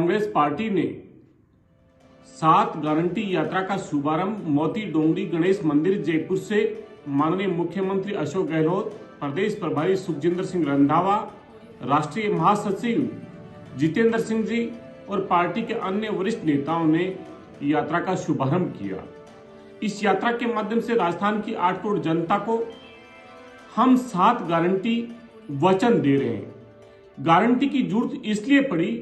Congress party ने 7 guarantee यात्रा का शुभारंभ मोती डोंगरी गणेश मंदिर जयपुर से माननीय मुख्यमंत्री अशोक गहलोत, प्रदेश प्रभारी सुखजिंदर सिंह रंधावा, राष्ट्रीय महासचिव जितेंद्र सिंह जी और पार्टी के अन्य वरिष्ठ नेताओं ने यात्रा का शुभारंभ किया। इस यात्रा के माध्यम से राजस्थान की 8 करोड़ जनता को हम 7 गारंटी वचन दे रहे हैं। गारंटी की जरूरत इसलिए पड़ी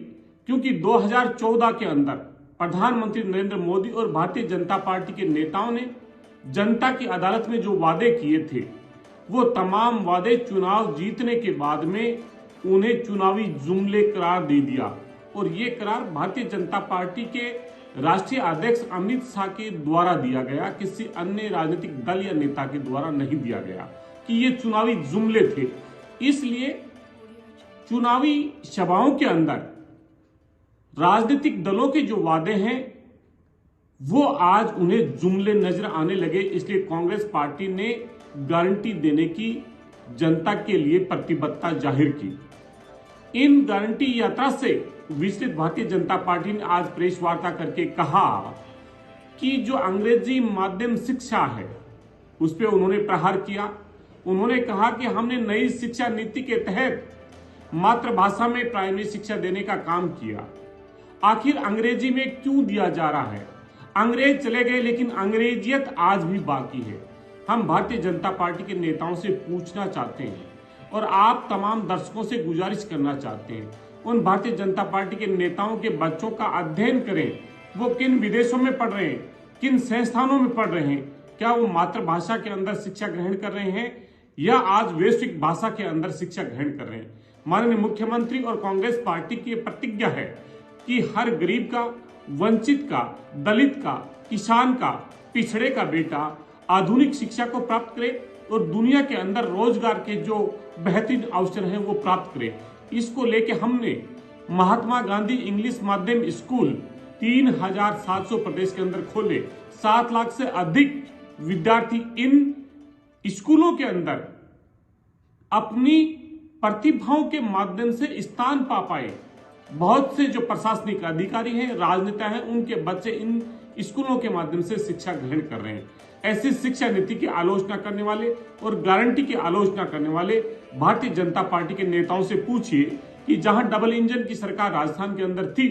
क्योंकि 2014 के अंदर प्रधानमंत्री नरेंद्र मोदी और भारतीय जनता पार्टी के नेताओं ने जनता की अदालत में जो वादे किए थे, वो तमाम वादे चुनाव जीतने के बाद में उन्हें चुनावी जुमले करार दे दिया। और ये करार भारतीय जनता पार्टी के राष्ट्रीय अध्यक्ष अमित शाह के द्वारा दिया गया, किसी अन्य राजनीतिक दल या नेता के द्वारा नहीं दिया गया कि ये चुनावी जुमले थे। इसलिए चुनावी सभाओं के अंदर राजनीतिक दलों के जो वादे हैं वो आज उन्हें जुमले नजर आने लगे। इसलिए कांग्रेस पार्टी ने गारंटी देने की जनता के लिए प्रतिबद्धता जाहिर की। इन गारंटी यात्रा से विचलित भारतीय जनता पार्टी ने आज प्रेस वार्ता करके कहा कि जो अंग्रेजी माध्यम शिक्षा है उस पर उन्होंने प्रहार किया। उन्होंने कहा कि हमने नई शिक्षा नीति के तहत मातृभाषा में प्राइमरी शिक्षा देने का काम किया। आखिर अंग्रेजी में क्यों दिया जा रहा है? अंग्रेज चले गए लेकिन अंग्रेजियत आज भी बाकी है। हम भारतीय जनता पार्टी के नेताओं से पूछना चाहते हैं और आप तमाम दर्शकों से गुजारिश करना चाहते हैं, उन भारतीय जनता पार्टी के नेताओं के बच्चों का अध्ययन करें। वो किन विदेशों में पढ़ रहे हैं, किन संस्थानों में पढ़ रहे हैं, क्या वो मातृभाषा के अंदर शिक्षा ग्रहण कर रहे हैं या आज वैश्विक भाषा के अंदर शिक्षा ग्रहण कर रहे हैं। माननीय मुख्यमंत्री और कांग्रेस पार्टी की प्रतिज्ञा है कि हर गरीब का, वंचित का, दलित का, किसान का, पिछड़े का बेटा आधुनिक शिक्षा को प्राप्त करे और दुनिया के अंदर रोजगार के जो बेहतरीन अवसर हैं वो प्राप्त करे। इसको लेके हमने महात्मा गांधी इंग्लिश माध्यम स्कूल 3700 प्रदेश के अंदर खोले। 7 लाख से अधिक विद्यार्थी इन स्कूलों के अंदर अपनी प्रतिभाओं के माध्यम से स्थान पा पाए। बहुत से जो प्रशासनिक अधिकारी हैं, राजनेता हैं, उनके बच्चे इन स्कूलों के माध्यम से शिक्षा ग्रहण कर रहे हैं। ऐसी शिक्षा नीति की आलोचना करने वाले और गारंटी की आलोचना करने वाले भारतीय जनता पार्टी के नेताओं से पूछिए कि जहां डबल इंजन की सरकार राजस्थान के अंदर थी,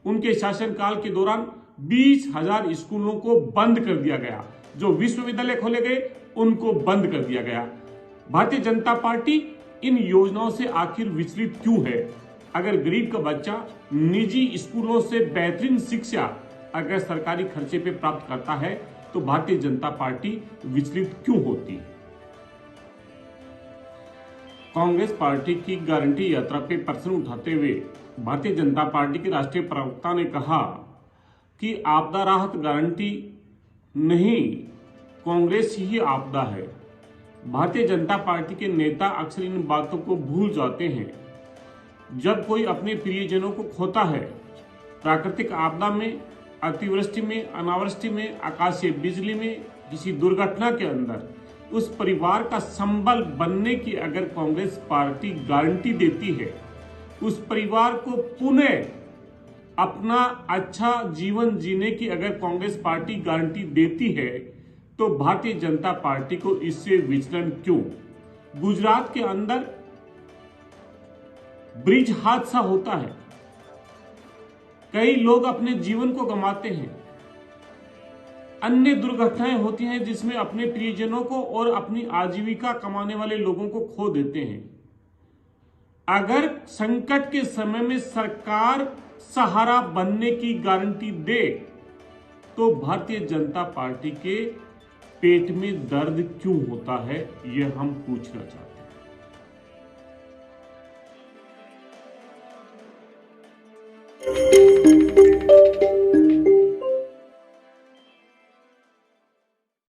उनके शासनकाल के दौरान 20,000 स्कूलों को बंद कर दिया गया। जो विश्वविद्यालय खोले गए उनको बंद कर दिया गया। भारतीय जनता पार्टी इन योजनाओं से आखिर विचलित क्यों है? अगर गरीब का बच्चा निजी स्कूलों से बेहतरीन शिक्षा अगर सरकारी खर्चे पे प्राप्त करता है तो भारतीय जनता पार्टी विचलित क्यों होती? कांग्रेस पार्टी की गारंटी यात्रा पे प्रश्न उठाते हुए भारतीय जनता पार्टी के राष्ट्रीय प्रवक्ता ने कहा कि आपदा राहत गारंटी नहीं, कांग्रेस ही आपदा है। भारतीय जनता पार्टी के नेता अक्सर इन बातों को भूल जाते हैं। जब कोई अपने प्रियजनों को खोता है, प्राकृतिक आपदा में, अतिवृष्टि में, अनावृष्टि में, आकाशीय बिजली में, किसी दुर्घटना के अंदर उस परिवार का संबल बनने की अगर कांग्रेस पार्टी गारंटी देती है, उस परिवार को पुनः अपना अच्छा जीवन जीने की अगर कांग्रेस पार्टी गारंटी देती है तो भारतीय जनता पार्टी को इससे विचलन क्यों? गुजरात के अंदर ब्रिज हादसा होता है, कई लोग अपने जीवन को गंवाते हैं, अन्य दुर्घटनाएं होती हैं जिसमें अपने प्रियजनों को और अपनी आजीविका कमाने वाले लोगों को खो देते हैं। अगर संकट के समय में सरकार सहारा बनने की गारंटी दे तो भारतीय जनता पार्टी के पेट में दर्द क्यों होता है, यह हम पूछना चाहते हैं।